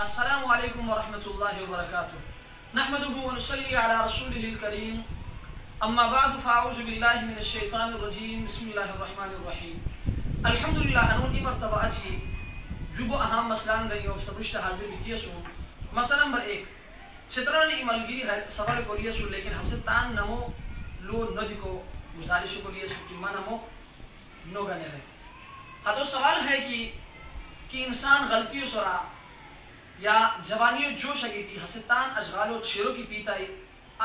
السلام علیکم ورحمۃ اللہ وبرکاتہ نحمده ونصلی علی رسوله الکریم اما بعد فاعوذ باللہ من الشیطان الرجیم بسم اللہ الرحمن الرحیم الحمدللہ ہنون مرتبہ اچھی جب اہم مسئلان گئی اور سبشت حاضر بیتیے سو مسئلہ نمبر 1 چھترانی عملگیری ہے سوال کوریے سو لیکن حسدتان نمو لو ندی کو گزارش کوریے سو کہ من نمو نو گنے رہے حدو سوال ہے کہ انسان غلطیوں سرا یا جوانیوں جوش اگی تھی حسدتان اشغالو چھیروں کی پیتائی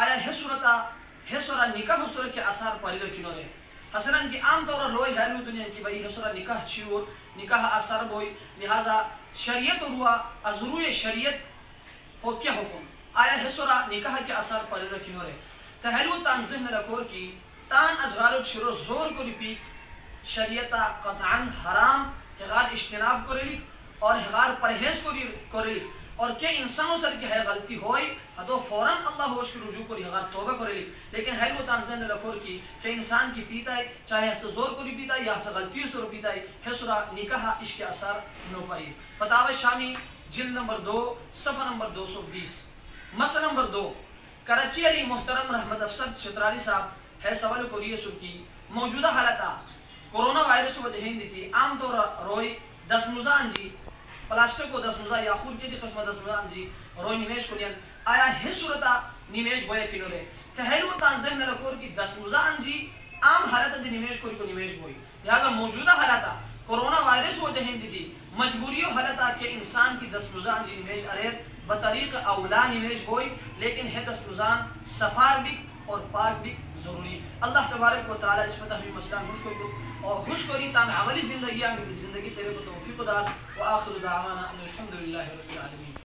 آیا ہے سورا نکاح سورا کے اثار پریدو کنو رہے حسنان کی عام طور لوئی حیلو دنیا کی بھئی ہے سورا نکاح چھیور نکاح اثار بوئی لہذا شریعت ہوا ازروع شریعت ہو کیا حکم آیا ہے سورا نکاح کے اثار پریدو کنو رہے تحیلو تان ذہن رکھور کی تان اشغالو چھیروں زور کو رپی شریعتا قطعاً حرام ہغار اجتناب کو رلی اور ہغار پرہیز کو رلی اور کہ انسانوں سر کی ہے غلطی ہوئی ہدو فوراً اللہ ہوش کی رجوع کو ہغار توبہ کو رلی لیکن ہے وہ تانزین لکھور کی کہ انسان کی پیتا ہے چاہے ایسا زور کو پیتا ہے یا ایسا غلطی سے پیتا ہے سورا نکاح عشق اثار نو پری فتاوی شامی جلد نمبر 2 صفحہ نمبر 220 مسئلہ نمبر 2 کراچی علی محترم رحمت افسر چترالی صاحب ہے سوال کو ریے سو کی موجودہ حالتا کورونا وائرس وجہ ہندی تھی عام طور روئی 10 مزان جی پلاسٹک کو 10 مزا یا خود کی قسمت 10 مزان جی روئی نمیش کو لین آیا ہے صورتا نمیش بویا کنو لے تحیلو تان ذہن رکھور کی 10 مزان جی عام حالتا دی نمیش کو نمیش بوئی لہذا موجودہ حالتا کورونا وائرس وجہ ہندی تھی مجبوریوں حالتا کہ انسان کی 10 مزان جی نمیش اریر بطریق اولا نمیش بوئی لیکن ہے 10 مزان سفار بھی اور پاک بھی ضروری اللہ تبارک و تعالی اس پر ہمیں مسئلہ خوش کو اور خوش کری تاکہ عملی زندگی آنگی زندگی تیرے کو توفیق دار و آخر دعوانا الحمدللہ رب العالمین.